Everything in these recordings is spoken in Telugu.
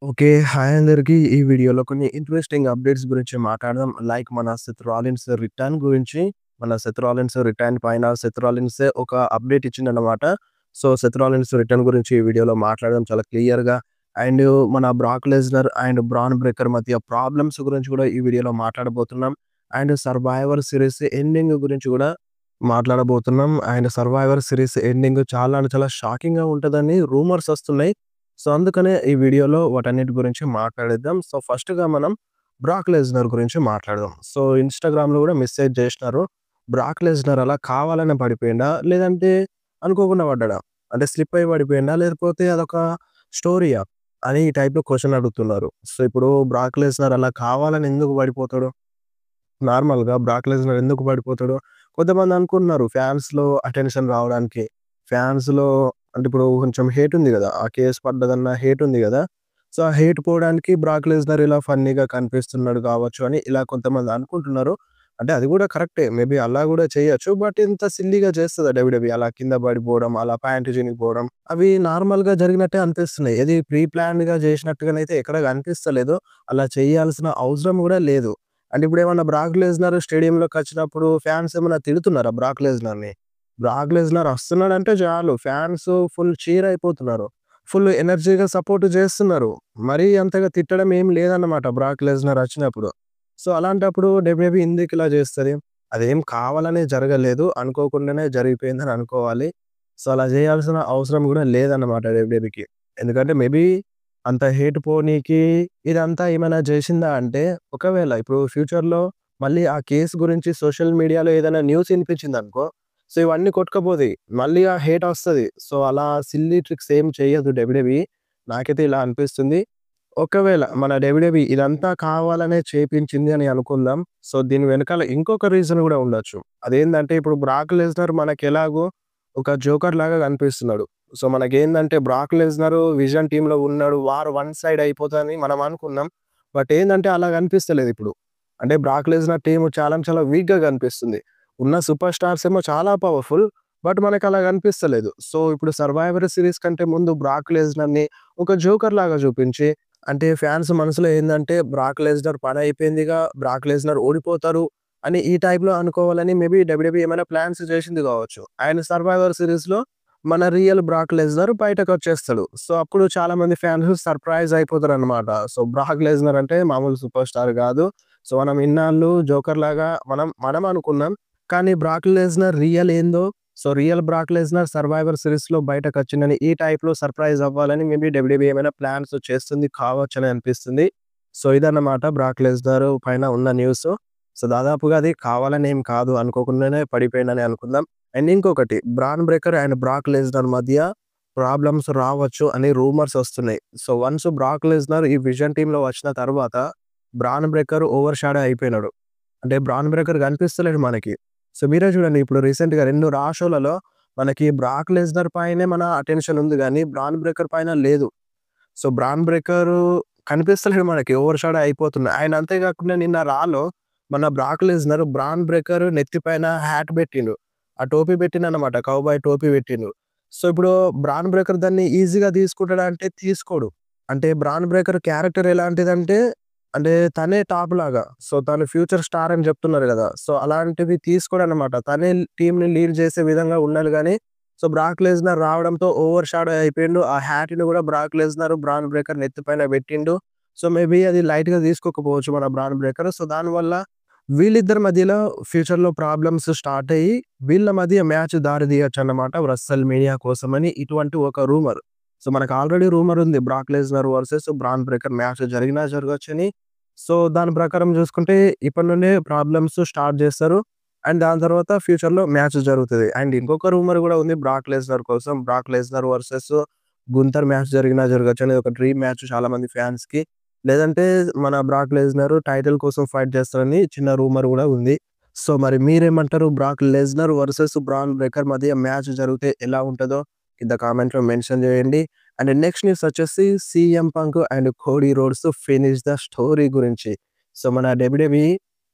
ఓకే. హాయ్ అందరికి. ఈ వీడియోలో కొన్ని ఇంట్రెస్టింగ్ అప్‌డేట్స్ గురించి మాట్లాడదాం. లైక్ మన 'సెత్ రాలిన్స్' రిటర్న్ గురించి. మన 'సెత్ రాలిన్స్' రిటర్న్ పైన 'సెత్ రాలిన్సే' ఒక అప్‌డేట్ ఇచ్చిండన్నమాట. సో, 'సెత్ రాలిన్స్' రిటర్న్ గురించి ఈ వీడియోలో మాట్లాడదాం చాలా క్లియర్‌గా. అండ్ మన 'Brock Lesnar' and 'Bron Breakker' మధ్య ప్రాబ్లమ్స్ గురించి కూడా ఈ వీడియోలో మాట్లాడబోతున్నాం. అండ్ 'సర్వైవర్' సీరీస్ ఎండింగ్ గురించి కూడా మాట్లాడబోతున్నాం. అండ్ 'సర్వైవర్' సీరీస్ ఎండింగ్ చాలా అంటే చాలా షాకింగ్‌గా ఉంటదని రూమర్స్ వస్తున్నాయి. సో, అందుకనే ఈ వీడియోలో వాటన్నిటి గురించి మాట్లాడేద్దాం. సో, ఫస్ట్‌గా మనం 'బ్రాక్ లెస్నర్' గురించి మాట్లాడదాం. సో, ఇన్‌స్టాగ్రామ్‌లో గూడా మెసేజ్ జేసినారు. 'బ్రాక్ లెస్నర్ అలా కావాలనే పడిపోయిండా? లేదంటే అనుకోకుండా పడ్డాడా? అంటే స్లిప్ అయ్యి పడిపోయిండా? లేకపోతే అదొక స్టోరీయా?' అని ఈ టైప్‌లో క్వెషన్ అడుగుతున్నారు. సో, ఇప్పుడు 'బ్రాక్ లెస్నర్' అలా కావాలని ఎందుకు పడిపోతాడు? నార్మల్‌గా 'బ్రాక్ లెస్నర్' ఎందుకు పడిపోతాడు? కొంతమంది అనుకుంటున్నారు ఫ్యాన్స్‌లో అటెన్షన్ రావడానికి. ఫ్యాన్స్‌లో అంటే ఇప్పుడు కొంచెం హేట్ ఉంది గదా! ఆ కేస్ పడ్డదన్న హేట్ ఉంది గదా! సో, ఆ హేట్ పోవడానికి 'బ్రాక్ లెస్నర్' ఇలా ఫన్నీగా కనిపిస్తున్నాడు కావచ్చు అని ఇలా కొంతమంది అనుకుంటున్నారు. అంటే అది గూడా కరెక్టే. మేబీ అలా గూడా చేయొచ్చు. బట్ ఇంత సిల్లీగా చేస్తదా డబ్ల్యూడబ్ల్యూఈ అలా కింద పడిపోవడం, అలా ప్యాంట్ చినిగిపోవడం అవి నార్మల్‌గా జరిగినట్టే అనిపిస్తున్నాయి. ఏది ప్రీ ప్లాన్డ్‌గా చేసినట్టుగానైతే ఎక్కడ కనిపిస్తలేదు. అలా చేయాల్సిన అవసరం గూడా లేదు. అంటే ఇప్పుడేమన్నా 'బ్రాక్ లెస్నర్' స్టేడియంలోకొచ్చినప్పుడు ఫ్యాన్స్ ఏమన్నా తిడుతున్నారా 'బ్రాక్ లెస్నర్‌ని'? 'బ్రాక్ లెస్నర్' వస్తున్నాడంటే చాలు ఫ్యాన్స్ ఫుల్ చీర్ అయిపోతున్నారు. ఫుల్ ఎనర్జీగా సపోర్ట్ చేస్తున్నారు. మరీ అంతగా తిట్టడం ఏం లేదన్నమాట 'బ్రాక్ లెస్నర్' వచ్చినప్పుడు. సో, అలాంటప్పుడు డబ్ల్యూడబ్ల్యూఈ ఎందుకిలా చేస్తది? అదేం కావాలనే జరగలేదు. అనుకోకుండానే జరిగిపోయిందని అనుకోవాలి. సో, అలా చేయాల్సిన అవసరం గూడా లేదన్నమాట డబ్ల్యూడబ్ల్యూఈకి. ఎందుకంటే మేబీ అంత హేట్ పోనీకి ఇదంతా ఏమైనా జేసిందా అంటే, ఒకవేళ ఇప్పుడు ఫ్యూచర్‌లో మళ్ళీ ఆ కేస్ గురించి సోషల్ మీడియాలో ఏదైనా న్యూస్ ఇనిపించిందనుకో, సో, ఇవన్నీ కొట్టుకుపోతాయి. మళ్ళీ ఆ హేట్ ఒస్తది. సో, అలా సిల్లీ ట్రిక్స్ ఏం చేయదు డబ్ల్యూడబ్ల్యూఈ. నాకైతే ఇలా అనిపిస్తుంది. ఒకవేళ మన డబ్ల్యూడబ్ల్యూఈ ఇదంతా కావాలనే చేపించింది అని అనుకుందాం. సో, దీని వెనకాల ఇంకొక రీజన్ గూడా ఉండొచ్చు. అదేందంటే ఇప్పుడు 'బ్రాక్ లెస్నర్' మనకెలాగో ఒక జోకర్ లాగా కనిపిస్తున్నాడు. సో, మనకేందంటే 'బ్రాక్ లెస్నర్' విజన్ టీమ్‌లో ఉన్నాడు. వార్ వన్ సైడ్ అయిపోతదని మనం అనుకున్నాం. బట్ ఏందంటే అలా కనిపిస్తలేదిప్పుడు. అంటే 'బ్రాక్ లెస్నర్' టీమ్ చాలా చాలా వీక్‌గా కనిపిస్తుంది. ఉన్న సూపర్ స్టార్స్ ఏమో చాలా పవర్‌ఫుల్. బట్ మనకలా కనిపిస్తలేదు. సో, ఇప్పుడు 'సర్వైవర్' సీరీస్ కంటే ముందు 'బ్రాక్ లెస్నర్‌ని' ఒక జోకర్ లాగా చూపించి అంటే ఫ్యాన్స్ మనసులో ఏందంటే 'బ్రాక్ లెస్నర్' పనయిపోయిందిగా 'బ్రాక్ లెస్నర్' ఓడిపోతారు అని ఈ టైప్‌లో అనుకోవాలని మేబీ డబ్ల్యూడబ్ల్యూఈ ఏమైనా ప్లాన్స్ చేసింది కావచ్చు. అండ్ 'సర్వైవర్' సీరీస్‌లో మన రియల్ 'బ్రాక్ లెస్నర్' బయటకొచ్చేస్తాడు. సో, అప్పుడు చాలా మంది ఫ్యాన్స్ సర్ప్రైజ్ అయిపోతారనమాట. సో, 'బ్రాక్ లెస్నర్' అంటే మామూలు సూపర్ స్టార్ గాదు. సో, మనం ఇన్నాళ్ళు జోకర్‌లాగా మనం మనం అనుకున్నాం. కానీ 'బ్రాక్ లెస్నర్' రియల్ ఏందో so, real 'Brock Lesnar' 'Survivor' సీరీస్‌లో బయటకొచ్చిండని ఈ టైప్‌లో సర్ప్రైజ్ అవ్వాలని మేబీ డబ్ల్యూడబ్ల్యూఈ ఏమైనా ప్లాన్స్ చేస్తుంది కావచ్చని అనిపిస్తుంది. సో, ఇదన్నమాట 'బ్రాక్ లెస్నర్' పైన ఉన్న న్యూసు. సో, దాదాపుగా అది కావాలని ఏం కాదు. అనుకోకుండానే పడిపోయిండని అనుకుందాం. అండ్ ఇంకొకటి 'bran breaker' and 'Brock Lesnar' మధ్య ప్రాబ్లమ్స్ రావచ్చు అని రూమర్స్ వస్తున్నాయి. సో, వన్స్ 'బ్రాక్ లెస్నర్' ఈ విజన్ టీమ్‌లో వచ్చిన తర్వాత 'బ్రాన్ బ్రేకర్' ఓవర్ షాడో అయిపోయినాడు. అంటే 'బ్రాన్ బ్రేకర్' కనిపిస్తలేడు మనకి. సో, మీరే చూడండి ఇప్పుడు రీసెంట్‌గా 2 రా షోలలో మనకి 'బ్రాక్ లెస్నర్' పైనే మన అటెన్షన్ ఉంది గానీ 'బ్రాన్ బ్రేకర్' పైన లేదు. సో, 'బ్రాన్ బ్రేకర్' కనిపిస్తలేడు మనకి. ఓవర్ షాడో అయిపోతున్నా. ఆయన అంతే గాకుండా నిన్న రాలో మన 'బ్రాక్ లెస్నర్' 'బ్రాన్ బ్రేకర్' నెత్తి పైన హ్యాట్ పెట్టిండు. ఆ టోపీ పెట్టిండన్నమాట. కౌబాయ్ టోపీ పెట్టిండు. సో, ఇప్పుడు 'బ్రాన్ బ్రేకర్' దాన్ని ఈజీగా తీసుకుంటాడా అంటే తీసుకోడు. అంటే 'బ్రాన్ బ్రేకర్' క్యారెక్టర్ ఎలాంటిదంటే అంటే తనే టాప్ లాగా. సో, తను ఫ్యూచర్ స్టార్ అని చెప్తున్నారు గదా! సో, అలాంటివి తీసుకోడన్నమాట. తనే టీమ్‌ని లీడ్ చేసే విధంగా ఉండాలి గానీ సో, 'బ్రాక్ లెస్నర్' రావడంతో ఓవర్ షాడో అయిపోయిండు. ఆ హ్యాట్‌ని గూడా 'బ్రాక్ లెస్నర్' 'బ్రాన్ బ్రేకర్' నెత్తి పైన పెట్టిండు. సో, మేబీ అది లైట్‌గా తీసుకోకపోవచ్చు మన 'బ్రాన్ బ్రేకర్.' సో, దానివల్ల వీళ్ళిద్దరి మధ్యలో ఫ్యూచర్‌లో ప్రాబ్లమ్స్ స్టార్ట్ అయ్యి, వీళ్ళ మధ్య మ్యాచ్ దారి తీయొచ్చన్నమాట 'రెసల్ మేనియా' కోసమని ఇటువంటి ఒక రూమర్. సో, మనకు ఆల్రెడీ రూమర్ ఉంది 'బ్రాక్ Lesnar' versus 'Bron breaker' match జరిగినా జరగొచ్చని. సో, దాని ప్రకారం చూసుకుంటే ఇప్పటి నుండే ప్రాబ్లమ్స్ స్టార్ట్ చేస్తారు. అండ్ దాని తర్వాత ఫ్యూచర్‌లో మ్యాచ్ జరుగుతది. అండ్ ఇంకొక రూమర్ గూడా ఉంది 'బ్రాక్ లెస్నర్' కోసం. 'బ్రాక్ లెస్నర్' వర్సెస్ 'గుంతర్' మ్యాచ్ జరిగినా జరగొచ్చు. అనేది ఒక డ్రీమ్ మ్యాచ్ చాలా మంది ఫ్యాన్స్‌కి. లేదంటే మన 'బ్రాక్ లెస్నర్' టైటిల్ కోసం ఫైట్ చేస్తారని చిన్న రూమర్ గూడా ఉంది. సో, మరి మీరేమంటారు? 'Brock Lesnar' versus 'Bron Breakker' మధ్య మ్యాచ్ జరిగితే ఎలా ఉంటదో కింద కామెంట్‌లో మెన్షన్ చేయండి. అండ్ నెక్స్ట్ న్యూస్ వచ్చేసి 'CM Punk and Cody Rhodes finish the story' గురించి. సో, మన డబ్ల్యూడబ్ల్యూఈ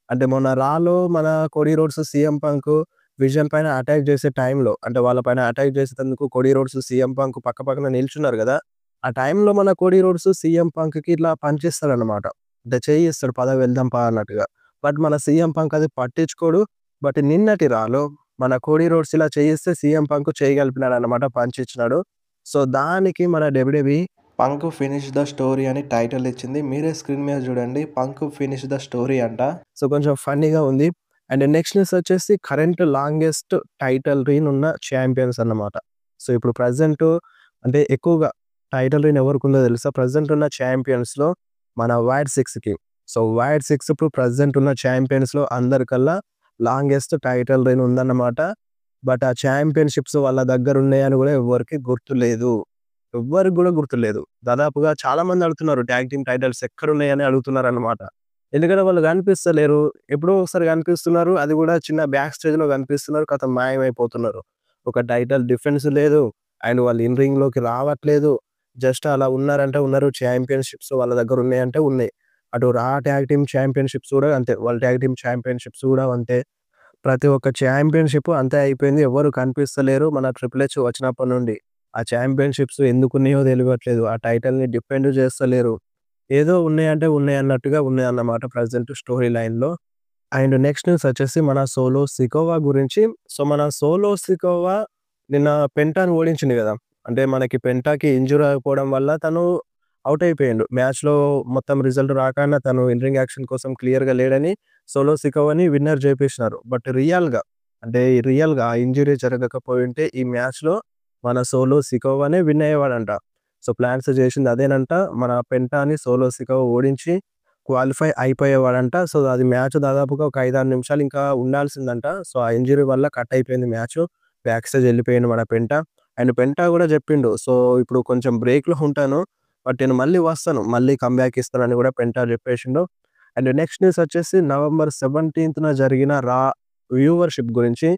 అంటే మొన్న రాలో మన Cody Rhodes, CM Punk Vision పైన అటాక్ చేసే టైంలో అంటే వాళ్ళ పైన అటాక్ చేసేటందుకు కోడీ రోడ్స్, సీఎం పంక్ పక్క పక్కన నిల్చున్నారు గదా! ఆ టైంలో మన కోడీ రోడ్స్ సీఎం పంక్‌కి ఇట్లా పంచిస్తాడనమాట. అంటే చెయ్యిస్తాడు పద వెళ్దాం పా అన్నట్టుగా. బట్ మన సీఎం పంక్ అది పట్టించుకోడు. బట్ నిన్నటి రాలో మన కోడీ రోడ్స్ ఇలా చేయిస్తే సీఎం పంక్ చేయి కలిపినాడనమాట. పంచ్ ఇచ్చినాడు. సో, దానికి మన WWE 'punk finish the story' అని టైటిల్ ఇచ్చింది. మీరే స్క్రీన్ మీద చూడండి. 'పంక్ ఫినిష్ ద స్టోరీ' అంట. సో, కొంచెం ఫన్నీగా ఉంది. అండ్ నెక్స్ట్ న్యూస్ వచ్చేసి కరెంట్ లాంగెస్ట్ టైటిల్ రీన్ ఉన్న ఛాంపియన్స్ అన్నమాట. సో, ఇప్పుడు ప్రెజెంట్ అంటే ఎక్కువగా టైటిల్ రీన్ ఎవరికుందో తెలుసా? ప్రెజెంట్ ఉన్న ఛాంపియన్స్‌లో మన వైడ్ 6కి. సో, వైడ్ 6 ఇప్పుడు ప్రెజెంట్ ఉన్న ఛాంపియన్స్‌లో అందరికల్లా లాంగెస్ట్ టైటిల్ రీన్ ఉందన్నమాట. బట్ ఆ ఛాంపియన్‌షిప్స్ వాళ్ళ దగ్గర ఉన్నాయని కూడా ఎవ్వరికీ గుర్తులేదు. ఎవ్వరికి గూడా గుర్తులేదు. దాదాపుగా చాలా మంది అడుగుతున్నారు టాగ్ టీమ్ టైటిల్స్ ఎక్కడున్నాయని అడుగుతున్నారన్నమాట. ఎందుకంటే వాళ్ళు కనిపిస్తలేరు. ఎప్పుడో ఒకసారి కనిపిస్తున్నారు. అది గూడా చిన్న బ్యాక్ స్టేజ్‌లో కనిపిస్తున్నారు. ఖతం మాయమైపోతున్నారు. ఒక టైటిల్ డిఫెన్స్ లేదు. అండ్ వాళ్ళు ఇన్ రింగ్‌లోకి రావట్లేదు. జస్ట్ అలా ఉన్నారంటే ఉన్నారు. ఛాంపియన్‌షిప్స్ వాళ్ళ దగ్గర ఉన్నాయంటే ఉన్నాయి. అటు రా టాగ్ టీమ్ ఛాంపియన్‌షిప్స్ గూడా అంతే. వాళ్ళ టాగ్ టీమ్ ఛాంపియన్‌షిప్స్ గూడా అంతే. ప్రతి ఒక్క ఛాంపియన్‌షిప్ అంతే అయిపోయింది. ఎవ్వరు కనిపిస్తలేరు. మన ట్రిపుల్ హెచ్ వచ్చినప్పటి నుండి. ఆ ఛాంపియన్‌షిప్స్ ఎందుకున్నాయో తెలవట్లేదు. ఆ టైటిల్‌ని డిఫెండ్ చేస్తలేరు. ఏదో ఉన్నాయంటే ఉన్నాయన్నట్టుగా ఉన్నాయన్నమాట ప్రెజెంట్ స్టోరీ లైన్‌లో. అండ్ నెక్స్ట్ న్యూస్ వచ్చేసి మన సోలో సికోవా గురించి. సో, మన సోలో సికోవా నిన్న పెంటాని ఓడించిండు గదా! అంటే మనకి పెంటాకి ఇంజ్యూర్ అయిపోవడం వల్ల తను ఔట్ అయిపోయిండు. మ్యాచ్‌లో మొత్తం రిజల్ట్ రాకన్నా తను ఇన్ రింగ్ యాక్షన్ కోసం క్లియర్‌గా లేడని సోలో సికోవాని విన్నర్ జేపిచ్చినారు. బట్ అంటే రియల్‌గా ఆ ఇంజ్యూరీ జరగకపోయుంటే ఈ మ్యాచ్‌లో మన సోలో సికోవానే విన్ అయ్యేవాడంట. సో, ప్లాన్స్ జేసింది అదేనంట. మన పెంటాని సోలో సికోవా ఓడించి క్వాలిఫై అయిపోయేవాడంట. సో, అది మ్యాచ్ దాదాపుగా ఒక 5, 6 నిమిషాలు ఇంకా ఉండాల్సిందంట. సో, ఆ ఇంజ్యూరీ వల్ల కట్ అయిపోయింది మ్యాచు. బ్యాక్ స్టేజ్ ఎళ్ళిపోయిండు మన పెంటా. అండ్ పెంటా గూడా జెప్పిండు. సో, ఇప్పుడు కొంచెం బ్రేక్‌లో ఉంటాను. బట్ నేను మళ్ళీ వస్తాను. మళ్ళీ కమ్‌బ్యాక్ ఇస్తానని గూడా పెంటా జెప్పేసిండు. అండ్ నెక్స్ట్ న్యూస్ వచ్చేసి నవంబర్ 17న జరిగిన రా వ్యూవర్‌షిప్ గురించి.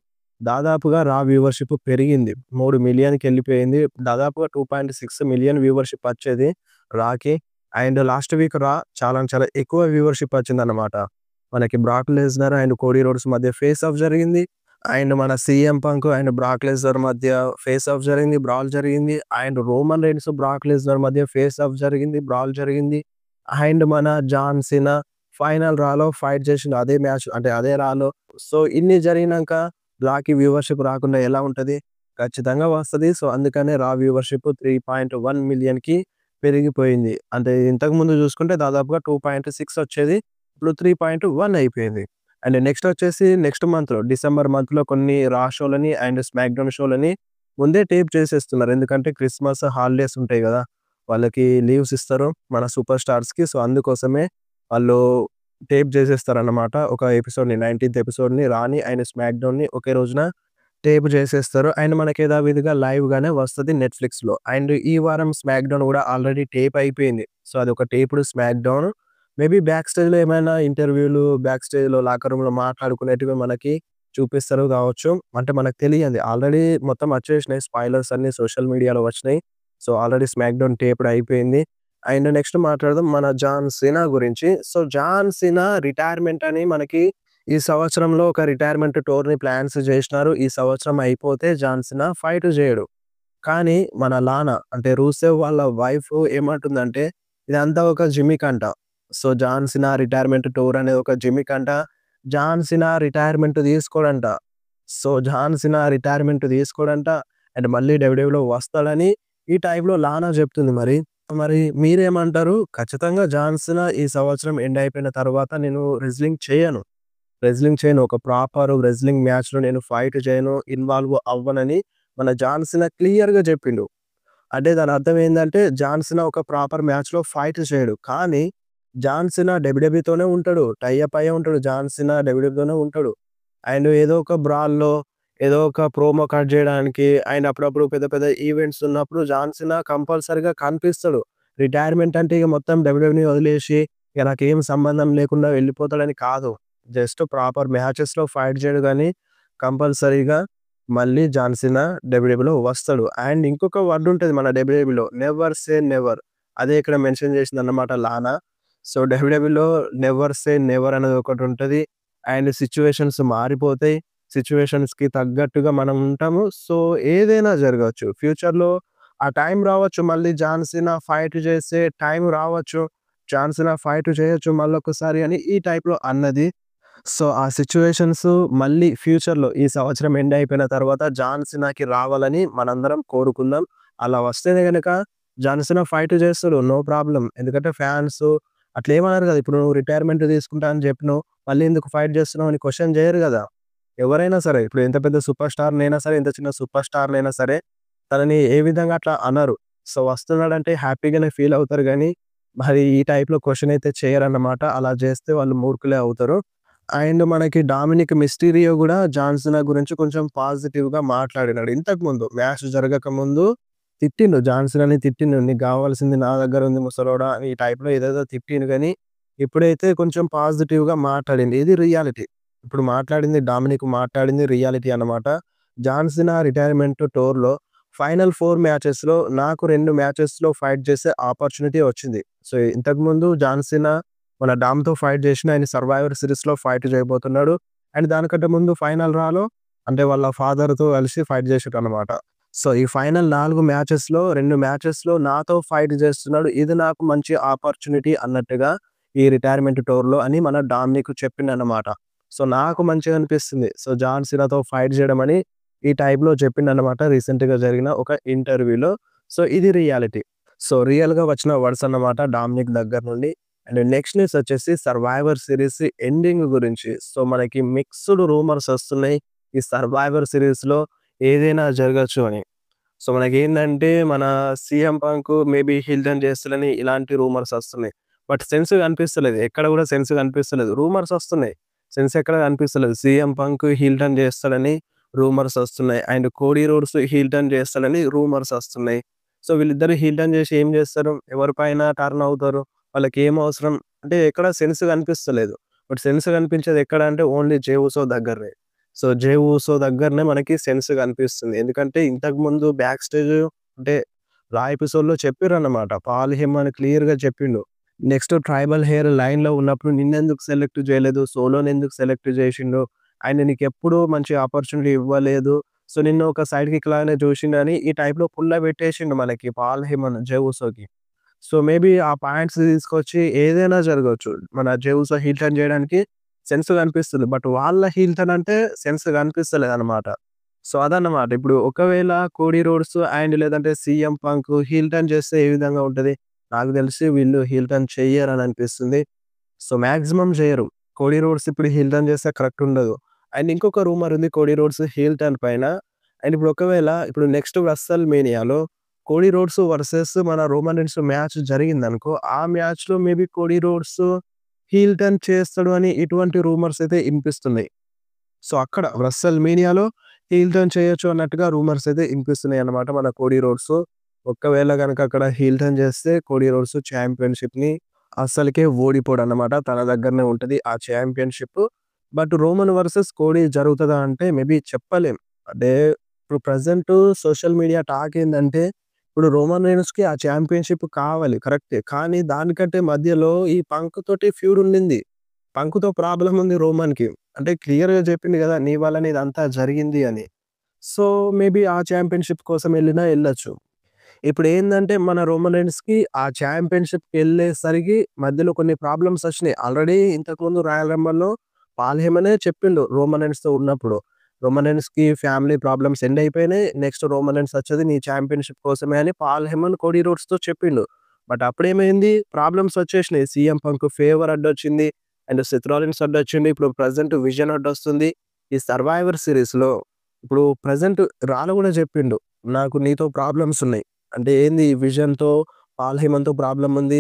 దాదాపుగా రా వ్యూవర్‌షిప్ పెరిగింది. 3,000,000కెళ్ళిపోయింది. దాదాపుగా 2.6 మిలియన్ వ్యూవర్‌షిప్ వచ్చేది రాకి. అండ్ లాస్ట్ వీక్ చాలా ఎక్కువ వ్యూవర్‌షిప్ వచ్చిందన్నమాట. మనకి బ్రాక్ లెస్నర్ అండ్ కోడీ రోడ్స్ మధ్య ఫేస్ ఆఫ్ జరిగింది. అండ్ మన CM Punk and Brock Lesnar మధ్య ఫేస్ ఆఫ్ జరిగింది. బ్రాల్ జరిగింది. And Roman Reigns, Brock Lesnar మధ్య ఫేస్ ఆఫ్ జరిగింది. బ్రాల్ జరిగింది. అండ్ మన జాన్ సీనా ఫైనల్ రాలో ఫైట్ చేసిండు. అదే మ్యాచ్ అంటే అదే రాలో. సో, ఇన్ని జరిగినంక రాకి వ్యూవర్‌షిప్ రాకుండా ఎలా ఉంటది? ఖచ్చితంగా వస్తది. సో, అందుకనే రా వ్యూవర్‌షిప్ 3.1 మిలియన్‌కి పెరిగిపోయింది. అంటే ఇంతకుముందు చూసుకుంటే దాదాపుగా 2.6 వచ్చేది. ఇప్పుడు 3.1 అయిపోయింది. అండ్ నెక్స్ట్ వచ్చేసి నెక్స్ట్ మంత్‌లో డిసెంబర్ మంత్‌లో కొన్ని రా షోలని అండ్ స్మాక్ డౌన్ షోలని ముందే టేప్ చేసేస్తున్నారు. ఎందుకంటే క్రిస్మస్ హాలిడేస్ ఉంటాయి గదా! వాళ్ళకి లీవ్స్ ఇస్తారు మన సూపర్ స్టార్స్‌కి. సో, అందుకోసమే వాళ్ళు టేప్ చేసేస్తారన్నమాట. ఒక ఎపిసోడ్‌ని 19థ్ ఎపిసోడ్‌ని రాని అండ్ స్మాక్ డౌన్‌ని ఒకే రోజున టేప్ చేసేస్తారు. అండ్ మనకి యథావిధిగా లైవ్‌గానే వస్తది నెట్‌ఫ్లిక్స్‌లో. అండ్ ఈ వారం స్మాక్ డౌన్ గూడా ఆల్రెడీ టేప్ అయిపోయింది. సో, అదొక టేప్డ్ స్మాక్ డౌన్. మేబీ బ్యాక్ స్టేజ్‌లో ఏమైనా ఇంటర్వ్యూలు, బ్యాక్ స్టేజ్‌లో లాకర్ రూమ్‌లో మాట్లాడుకునేటివి మనకి చూపిస్తారు గావచ్చు. అంటే మనకు తెలియదు. ఆల్రెడీ మొత్తం వచ్చేసినాయి. స్పాయిలర్స్ అన్నీ సోషల్ మీడియాలో వచ్చినాయి. సో, ఆల్రెడీ స్మాక్ డౌన్ టేప్డ్ అయిపోయింది. అండ్ నెక్స్ట్ మాట్లాడదాం మన జాన్ సీనా గురించి. సో, జాన్ సీనా రిటైర్మెంట్ అని మనకి ఈ సంవత్సరంలో ఒక రిటైర్మెంట్ టూర్‌ని ప్లాన్స్ జేసినారు. ఈ సంవత్సరం అయిపోతే జాన్ సీనా ఫైట్ జేయడు. కానీ మన లానా అంటే రూసెవ్ వాళ్ళ వైఫ్ ఏమంటుందంటే ఇదంతా ఒక జిమిక్ అంట. So, John Cena retirement tour అనేది ఒక జిమిక్ అంట. జాన్ సీనా రిటైర్మెంట్ తీసుకోడంట. సో, జాన్ సీనా రిటైర్మెంట్ తీసుకోడంట. అండ్ మళ్ళీ డబ్ల్యూడబ్ల్యూలో వస్తాడని ఈ టైంలో లానా జెప్తుంది మరి. మరి మీరేమంటారు? ఖచ్చితంగా జాన్ సీనా ఈ సంవత్సరం ఎండ్ అయిపోయిన తర్వాత నేను రెజ్లింగ్ చేయను. ఒక ప్రాపర్ రెజ్లింగ్ మ్యాచ్‌లో నేను ఫైట్ చేయను. ఇన్వాల్వ్ అవ్వనని మన జాన్ సీనా క్లియర్‌గా చెప్పిండు. అంటే దాని అర్థం ఏందంటే జాన్ సీనా ఒక ప్రాపర్ మ్యాచ్‌లో ఫైట్ చేయడు. కానీ జాన్ సీనా డబ్ల్యూడబ్ల్యూతోనే ఉంటాడు. టై అప్ అయ్యే ఉంటాడు. జాన్ సీనా డబ్ల్యూడబ్ల్యూతోనే ఉంటాడు. అండ్ ఏదో ఒక బ్రాల్‌లో ఏదో ఒక ప్రోమో కట్ చేయడానికి అండ్ అప్పుడప్పుడు పెద్ద పెద్ద ఈవెంట్స్ ఉన్నప్పుడు జాన్ సీనా కంపల్సరీగా కనిపిస్తాడు. రిటైర్మెంట్ అంటే ఇక మొత్తం డబ్ల్యూడబ్ల్యూని వదిలేసి ఇక నాకేం సంబంధం లేకుండా వెళ్ళిపోతాడని కాదు. జస్ట్ ప్రాపర్ మ్యాచెస్‌లో ఫైట్ చేయడు గానీ, కంపల్సరీగా మళ్ళీ జాన్ సీనా డబ్ల్యూడబ్ల్యూలో వస్తాడు. అండ్ ఇంకొక వర్డ్ ఉంటది మన డబ్ల్యూడబ్ల్యూలో నెవర్ సే నెవర్. అదే ఇక్కడ మెన్షన్ చేసిందన్నమాట లానా. సో, డబ్ల్యూడబ్ల్యూలో నెవర్ సే నెవర్ అనేది ఒకటుంటది. అండ్ సిట్యుయేషన్స్ మారిపోతాయి. సిట్యుయేషన్స్‌కి తగ్గట్టుగా మనం ఉంటాము. సో, ఏదైనా జరగొచ్చు. ఫ్యూచర్‌లో ఆ టైం రావచ్చు. మళ్ళీ జాన్ సీనా ఫైట్ చేసే టైం రావచ్చు. జాన్ సీనా ఫైట్ చేయొచ్చు మళ్ళొకసారి అని ఈ టైప్‌లో అన్నది. సో, ఆ సిట్యుయేషన్స్ మళ్ళీ ఫ్యూచర్‌లో ఈ సంవత్సరం ఎండ్ అయిపోయిన తర్వాత జాన్ సీనాకి రావాలని మనందరం కోరుకుందాం. అలా వస్తేనే గనక జాన్ సీనా ఫైట్ చేస్తాడు. No problem. ఎందుకంటే ఫ్యాన్స్ అట్లేమనరు గదా! ఇప్పుడు నువ్వు రిటైర్మెంట్ తీసుకుంటా అని చెప్పినవు. మళ్ళీ ఎందుకు ఫైట్ చేస్తున్నావు అని క్వెషన్ చేయరు గదా! ఎవరైనా సరే. ఇప్పుడు ఎంత పెద్ద సూపర్ స్టార్‌నైనా సరే, ఎంత చిన్న సూపర్ స్టార్‌నైనా సరే, తనని ఏ విధంగా అట్లా అనరు. సో, వస్తున్నాడంటే హ్యాపీగానే ఫీల్ అవుతారు గానీ, మరి ఈ టైప్‌లో క్వెషన్ అయితే చేయరన్నమాట. అలా చేస్తే వాళ్ళు మూర్ఖులే అవుతారు. అండ్ మనకి 'డామినిక్ మిస్టీరియో' గూడా జాన్ సీనా గురించి కొంచెం పాజిటివ్‌గా మాట్లాడినాడు. ఇంతకుముందు మ్యాచ్ జరగకముందు తిట్టిండు. జాన్ సీనాని తిట్టిండు. "నీకు గావాల్సింది నా దగ్గరుంది ముసలోడా" అని ఈ టైప్‌లో ఏదేదో తిట్టిండు గానీ, ఇప్పుడైతే కొంచెం పాజిటివ్‌గా మాట్లాడిండు. ఇది రియాలిటీ. ఇప్పుడు మాట్లాడింది 'డామినిక్' మాట్లాడింది రియాలిటీ అన్నమాట. జాన్ సీనా రిటైర్మెంట్ టూర్‌లో ఫైనల్ 4 మ్యాచెస్‌లో నాకు 2 మ్యాచెస్‌లో ఫైట్ చేసే ఆపర్చునిటీ వచ్చింది. సో, ఇంతకుముందు జాన్ సీనా మన డామ్‌తో ఫైట్ చేషిండు. ఆయన సర్వైవర్ సీరీస్‌లో ఫైట్ చేయబోతున్నాడు. అండ్ దానికంటే ముందు ఫైనల్ రాలో అంటే వాళ్ళ ఫాదర్‌తో కలిసి ఫైట్ చేషిండనమాట. సో, ఈ ఫైనల్ 4 మ్యాచెస్‌లో 2 మ్యాచెస్‌లో నాతో ఫైట్ చేస్తున్నాడు. ఇది నాకు మంచి ఆపర్చునిటీ అన్నట్టుగా ఈ రిటైర్మెంట్ టూర్‌లో అని మన డామినిక్ చెప్పిండనమాట. సో, నాకు మంచిగా అనిపిస్తుంది. సో, జాన్ సీనాతో ఫైట్ జేయడం అని ఈ టైప్‌లో చెప్పిండనమాట రీసెంట్‌గా జరిగిన ఒక ఇంటర్వ్యూలో. సో, ఇది రియాలిటీ. సో, రియల్‌గా వచ్చిన వర్డ్స్ అన్నమాట డామినిక్ దగ్గర నుండి. అండ్ నెక్స్ట్ న్యూస్ వచ్చేసి 'సర్వైవర్' సీరీస్ ఎండింగ్ గురించి. సో, మనకి మిక్స్డ్ రూమర్స్ వస్తున్నాయి. ఈ 'సర్వైవర్' సీరీస్‌లో ఏదైనా జరగొచ్చు అని. సో, మనకేందంటే మన 'CM Punk' maybe heel turn చేస్తాడని ఇలాంటి రూమర్స్ వస్తున్నాయి. బట్ సెన్స్ కనిపిస్తలేదు. ఎక్కడ కూడా సెన్స్ కనిపిస్తలేదు. రూమర్స్ వస్తున్నాయి. సెన్స్ ఎక్కడ కనిపిస్తలేదు. 'సీఎం పంక్' హీల్ టర్న్ చేస్తాడని రూమర్స్ వస్తున్నాయి. And 'Cody Rhodes' heel turn చేస్తాడని రూమర్స్ వస్తున్నాయి. సో, వీళ్ళిద్దరు హీల్ టర్న్ చేసి ఏం చేస్తారు? ఎవరి పైన టర్న్ అవుతారు? వాళ్ళకేం అవసరం? అంటే ఎక్కడ సెన్స్ కనిపిస్తలేదు. బట్ సెన్స్ కనిపించేది ఎక్కడ అంటే ఓన్లీ 'జే ఉసో' దగ్గరనే. సో, 'జే ఉసో' దగ్గరనే మనకి సెన్స్ కనిపిస్తుంది. ఎందుకంటే ఇంతకుముందు బ్యాక్ స్టేజ్ అంటే రా ఎపిసోడ్‌లో చెప్పిర్రన్నమాట. పాల్ హేమన్ క్లియర్‌గా చెప్పిండు. నెక్స్ట్ ట్రైబల్ హెయిర్ లైన్‌లో ఉన్నప్పుడు నిన్నెందుకు సెలెక్ట్ చేయలేదు? సోలోనెందుకు సెలెక్ట్ చేషిండు? ఆయన నీకెప్పుడు మంచి ఆపర్చునిటీ ఇవ్వలేదు. సో, నిన్ను ఒక సైడ్ కిక్ లాగానే చూషిండని ఈ టైప్‌లో పుల్లబెట్టేషిండు మనకి పాల్ హేమన్ 'జే ఉసో'కి. సో, మేబీ ఆ పాయింట్స్ తీసుకొచ్చి ఏదైనా జరగొచ్చు. మన 'జే ఉసో' హీల్ టర్న్ చేయడానికి సెన్స్ కనిపిస్తుంది. బట్ వాళ్ళ హీల్ టర్న్ అంటే సెన్స్ కనిపిస్తలేదనమాట. సో, అదన్నమాట. ఇప్పుడు ఒకవేళ 'కోడీ రోడ్స్' అండ్ లేదంటే 'సీఎం పంక్' హీల్ టర్న్ చేస్తే ఏ విధంగా ఉంటది? నాకు తెలిసి వీళ్ళు హీల్ టర్న్ చెయ్యరని అనిపిస్తుంది. సో, మాక్సిమం జెయ్యరు. 'కోడీ రోడ్స్' ఇప్పుడు హీల్ టర్న్ చేస్తే కరెక్ట్ ఉండదు. అండ్ ఇంకొక రూమర్ ఉంది 'కోడీ రోడ్స్' హీల్ టర్న్ పైన. అండ్ ఇప్పుడు ఒకవేళ ఇప్పుడు నెక్స్ట్ 'రస్సెల్ మేనియాలో' 'కోడీ రోడ్స్' వర్సెస్ మన 'రోమన్ రీన్స్' మ్యాచ్ జరిగిందనుకో, ఆ మ్యాచ్‌లో maybe 'Cody Rhodes' heel turn చేస్తాడు అని ఇటువంటి రూమర్స్ అయితే ఇనిపిస్తున్నాయి. సో, అక్కడ 'రస్సెల్ మేనియాలో' హీల్ టర్న్ చేయొచ్చు అన్నట్టుగా రూమర్స్ అయితే ఇనిపిస్తున్నాయన్నమాట మన 'కోడీ రోడ్స్.' ఒకవేళ గనక అక్కడ హీల్ టర్న్ చేస్తే 'కోడీ రోడ్స్' చాంపియన్‌షిప్‌ని అస్సలకే ఓడిపోడన్నమాట. తన దగ్గరనే ఉంటది ఆ championship. But 'Roman versus Cody' జరుగుతదా అంటే మేబీ చెప్పలేం. అంటే ఇప్పుడు ప్రెజెంట్ సోషల్ మీడియా టాక్ ఏందంటే, ఇప్పుడు 'రోమన్ రీన్స్‌కి' ఆ చాంపియన్‌షిప్ కావాలి కరెక్టే. కానీ దానికంటే మధ్యలో ఈ 'పంక్' తోటి ఫ్యూడ్ ఉండింది. 'పంక్‌తో' ప్రాబ్లమ్ ఉంది 'రోమన్‌కి. అంటే క్లియర్‌గా చెప్పిండు గదా! నీ వల్లనే ఇదంతా జరిగింది అని. సో, మేబీ ఆ చాంపియన్‌షిప్ కోసం ఎళ్ళినా ఎళ్ళొచ్చు. ఇప్పుడేందంటే మన 'రోమన్ రీన్స్‌కి' ఆ చాంపియన్‌షిప్‌కెళ్ళేసరికి మధ్యలో కొన్ని ప్రాబ్లమ్స్ ఒచ్చినాయి. ఆల్రెడీ ఇంతకుముందు 'రాయల్ రంబల్‌లో' పాల్ హేమనే చెప్పిండు 'రోమన్ రీన్స్‌తో' ఉన్నప్పుడు. 'రోమన్ రీన్స్‌కి ఫ్యామిలీ ప్రాబ్లమ్స్ ఎండ్ అయిపోయినాయి. నెక్స్ట్ 'రోమన్ రీన్స్' వచ్చేది నీ చాంపియన్‌షిప్ కోసమే అని పాల్ హేమన్ 'కోడీ రోడ్స్‌తో' చెప్పిండు. బట్ అప్పుడేమైంది ప్రాబ్లమ్స్ వచ్చేసినాయి. 'సీఎం పంక్' ఫేవర్ అడ్డొచ్చింది. అండ్ 'సెత్ రాలిన్స్' అడ్డొచ్చింది. ఇప్పుడు ప్రెజెంట్ 'విజన్' అడ్డొస్తుంది. ఈ 'సర్వైవర్' సీరీస్‌లో ఇప్పుడు ప్రెజెంట్ రాలో గూడా చెప్పిండు. నాకు నీతో ప్రాబ్లమ్స్ ఉన్నాయి. అంటే ఏంది 'విజన్‌తో' పాల్ హేమన్‌తో ప్రాబ్లమ్ ఉంది.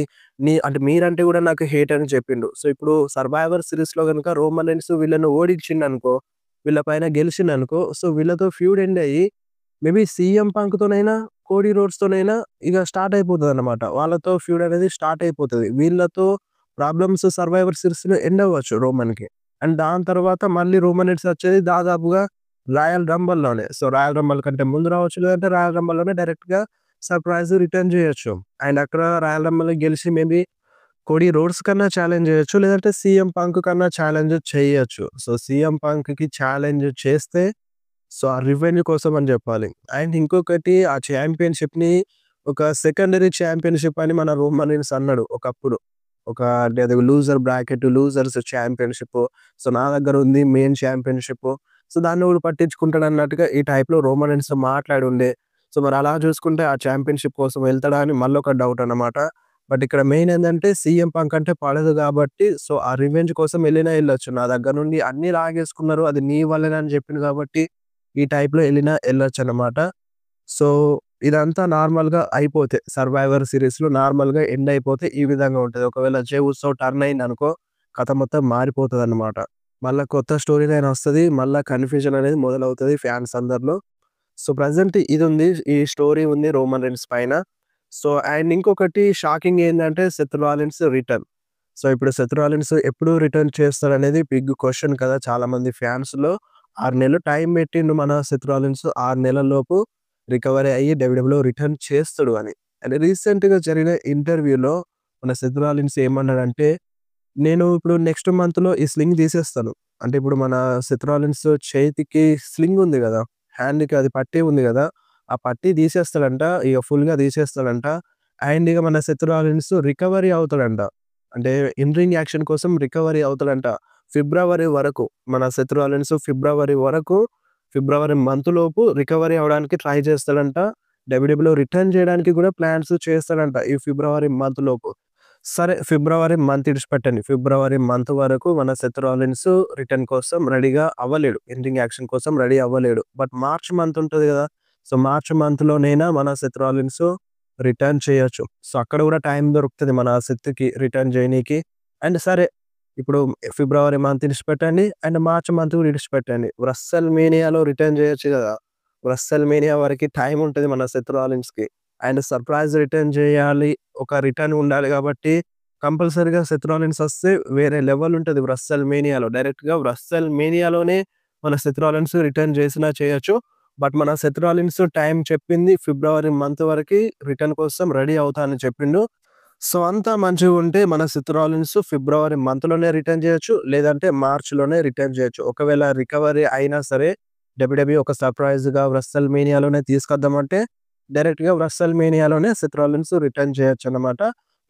అంటే మీరంటే గూడా నాకు హేట్ అని చెప్పిండు. సో, ఇప్పుడు 'సర్వైవర్' సీరీస్‌లో గనుక 'రోమన్ రీన్స్' వీళ్ళని ఓడించిండనుకో, వీళ్ళ పైన గెలిచిండనుకో, సో, వీళ్ళతో ఫ్యూడ్ ఎండ్ అయ్యి మేబీ 'సీఎం పంక్‌తోనైనా, 'కోడీ రోడ్స్‌తోనైనా' ఇగ స్టార్ట్ అయిపోతదన్నమాట. వాళ్ళతో ఫ్యూడ్ అనేది స్టార్ట్ అయిపోతది. వీళ్ళతో ప్రాబ్లమ్స్ 'సర్వైవర్' సీరీస్‌లో ఎండ్ అవ్వచ్చు రోమన్‌కి. అండ్ దాని తర్వాత మళ్ళీ 'రోమన్ రీన్స్' వచ్చేది దాదాపుగా 'రాయల్ రంబల్‌లోనే. సో, 'రాయల్ రంబల్' కంటే ముందు రావచ్చు. లేదంటే 'రాయల్ రంబల్‌లోనే' డైరెక్ట్‌గా సర్ప్రైజ్ రిటర్న్ జేయొచ్చు. అండ్ అక్కడ 'రాయల్ రంబల్‌లో' గెలిసి మేబీ 'కోడీ రోడ్స్' కన్నా ఛాలెంజ్ జేయొచ్చు. లేదంటే 'సీఎం పంక్' కన్నా ఛాలెంజ్ చేయొచ్చు. సో, 'సీఎం పంక్‌కి' ఛాలెంజ్ చేస్తే సో, ఆ రివెన్యూ కోసం అని జెప్పాలి. అండ్ ఇంకొకటి ఆ ఛాంపియన్‌షిప్‌ని ఒక సెకండరీ ఛాంపియన్‌షిప్ అని మన రోమన్ రీన్స్ అన్నాడు ఒకప్పుడు. అంటే అది loser bracket, losers championship. So, నా దగ్గర ఉంది మెయిన్ ఛాంపియన్‌షిప్. సో, దాన్నెవడు పట్టించుకుంటాడన్నట్టుగా ఈ టైప్‌లో రోమన్ రీన్స్ మాట్లాడుండే. సో, మరి అలా చూసుకుంటే ఆ ఛాంపియన్‌షిప్ కోసం వెళ్తాడా అని మళ్ళొక డౌట్ అన్నమాట. బట్ ఇక్కడ మెయిన్ ఏందంటే సీఎం పంక్ అంటే పడదు గాబట్టి సో, ఆ రివెంజ్ కోసం ఎళ్ళినా ఎళ్ళొచ్చు. నా దగ్గర నుండి అన్నీ లాగేసుకున్నారు. అది నీ వల్లనే అని జెప్పిండు గాబట్టి ఈ టైప్‌లో ఎళ్ళినా ఎళ్ళొచ్చన్నమాట. సో, ఇదంతా నార్మల్‌గా అయిపోతే సర్వైవర్ సీరీస్‌లో నార్మల్‌గా ఎండ్ అయిపోతే ఈ విధంగా ఉంటది. ఒకవేళ జై ఉత్సవ్ టర్న్ అయిందనుకో కథ మొత్తం మారిపోతదన్నమాట. మళ్ళా కొత్త స్టోరీ లైన్ ఒస్తది. మళ్ళా కన్‌ఫ్యూజన్ అనేది మొదలవుతది ఫ్యాన్స్ అందరిలో. సో, ప్రెజెంట్ ఇదుంది. ఈ స్టోరీ ఉంది రోమన్ రీన్స్ పైన. సో, అండ్ ఇంకొకటి షాకింగ్ ఏందంటే సెత్ రాలిన్స్ రిటర్న్. సో, ఇప్పుడు సెత్ రాలిన్స్ ఎప్పుడు రిటర్న్ చేస్తాడనేది బిగ్ క్వెషన్ కదా! చాలామంది ఫ్యాన్స్‌లో. 6 నెలలు టైం పెట్టిండు మన సెత్ రాలిన్స్. 6 నెలల్లోపు రికవరీ అయ్యి డబ్ల్యూడబ్ల్యూలో రిటర్న్ చేస్తడు అని. అండ్ రీసెంట్‌గా జరిగిన ఇంటర్వ్యూలో మన సెత్ రాలిన్స్ ఏమన్నాడంటే, "నేను ఇప్పుడు నెక్స్ట్ మంత్‌లో ఈ స్లింగ్ తీసేస్తాను." అంటే ఇప్పుడు మన సెత్ రాలిన్స్ చేతికి స్లింగ్ ఉంది గదా! హ్యాండ్‌కి అది పట్టీ ఉంది గదా! ఆ పట్టీ తీసేస్తాడంట. ఇగ ఫుల్‌గా తీసేస్తాడంట. అండ్ ఇగ మన సెత్ రాలిన్స్ రికవరీ అవుతాడంట. అంటే ఇన్ రింగ్ యాక్షన్ కోసం రికవరీ అవుతాడంట. ఫిబ్రవరి వరకు మన సెత్ రాలిన్స్ ఫిబ్రవరి మంత్ లోపు రికవరీ అవ్వడానికి ట్రై చేస్తాడంట. డబ్ల్యూడబ్ల్యూలో రిటర్న్ చేయడానికి గూడా ప్లాన్స్ చేస్తాడంట ఈ ఫిబ్రవరి మంత్ లోపు. సరే ఫిబ్రవరి మంత్ ఇడిచిపెట్టండి. ఫిబ్రవరి మంత్ వరకు మన సెత్ రాలిన్స్ రిటర్న్ కోసం రెడీగా అవ్వలేడు. ఇన్ రింగ్ యాక్షన్ కోసం రెడీ అవ్వలేడు. బట్ మార్చ్ మంత్ ఉంటది గదా! సో, మార్చ్ మంత్‌లోనైనా మన సెత్ రాలిన్స్ రిటర్న్ చేయొచ్చు. సో, అక్కడ గూడా టైం దొరుకుతది మన సెత్‌కి రిటర్న్ జేయనీకి. అండ్ సరే ఇప్పుడు ఫిబ్రవరి మంత్ ఇడిచిపెట్టండి. అండ్ మార్చ్ మంత్ గూడా ఇడిచిపెట్టండి. వ్రస్సెల్ మేనియాలో రిటర్న్ జేయొచ్చు గదా! వ్రస్సెల్ మేనియా వరకి టైం ఉంటది మన సెత్ రాలిన్స్‌కి. అండ్ సర్ప్రైజ్ రిటర్న్ జేయాలి. ఒక రిటర్న్ ఉండాలి గాబట్టి కంపల్సరీగా సెత్ రాలిన్స్ వస్తే వేరే లెవెల్ ఉంటది వ్రస్సెల్ మేనియాలో. డైరెక్ట్‌గా వ్రస్సెల్ మేనియాలోనే మన సెత్ రాలిన్స్ రిటర్న్ చేసినా చేయొచ్చు. బట్ మన సెత్ రాలిన్స్ టైం చెప్పింది ఫిబ్రవరి మంత్ వరకి రిటర్న్ కోసం రెడీ అవుతా అని చెప్పిండు. సో, అంతా మంచిగుంటే మన సెత్ రాలిన్స్ ఫిబ్రవరి మంత్‌లోనే రిటర్న్ జేయొచ్చు. లేదంటే మార్చ్‌లోనే రిటర్న్ జేయొచ్చు. ఒకవేళ రికవరీ అయినా సరే డబ్ల్యూడబ్ల్యూఈ ఒక సర్ప్రైజ్‌గా వ్రస్సెల్ మేనియాలోనే తీసుకొద్దామంటే డైరెక్ట్‌గా వ్రస్సెల్ మేనియాలోనే సెత్ రాలిన్స్ రిటర్న్ చేయొచ్చన్నమాట.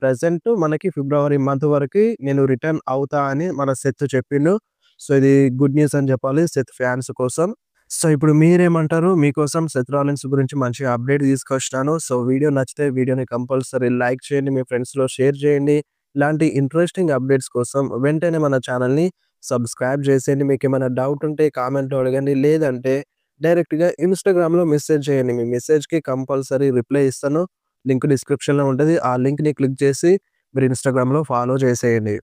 ప్రెజెంట్ మనకి ఫిబ్రవరి మంత్ వరకి నేను రిటర్న్ అవుతా అని మన సెత్ చెప్పిండు. సో, ఇది గుడ్ న్యూస్ అని జెప్పాలి సెత్ ఫ్యాన్స్ కోసం. సో, ఇప్పుడు మీరేమంటారు? మీకోసం సెత్ రాలిన్స్ గురించి మంచి అప్డేట్ తీసుకొచ్చినాను. సో, వీడియో నచ్చితే వీడియోని కంపల్సరీ లైక్ చేయండి. మీ ఫ్రెండ్స్‌లో షేర్ చేయండి. ఇలాంటి ఇంట్రెస్టింగ్ అప్డేట్స్ కోసం వెంటనే మన ఛానెల్‌ని సబ్స్క్రైబ్ చేసేయండి. మీకేమైనా డౌట్ ఉంటే కామెంట్‌లో అడగండి. లేదంటే డైరెక్ట్‌గా ఇన్‌స్టాగ్రామ్‌లో మెసేజ్ చేయండి. మీ మెసేజ్‌కి కంపల్సరీ రిప్లై ఇస్తాను. లింక్ డిస్క్రిప్షన్‌లో ఉంటది. ఆ లింక్‌ని క్లిక్ చేసి మీరు ఇన్‌స్టాగ్రామ్‌లో ఫాలో చేసేయండి.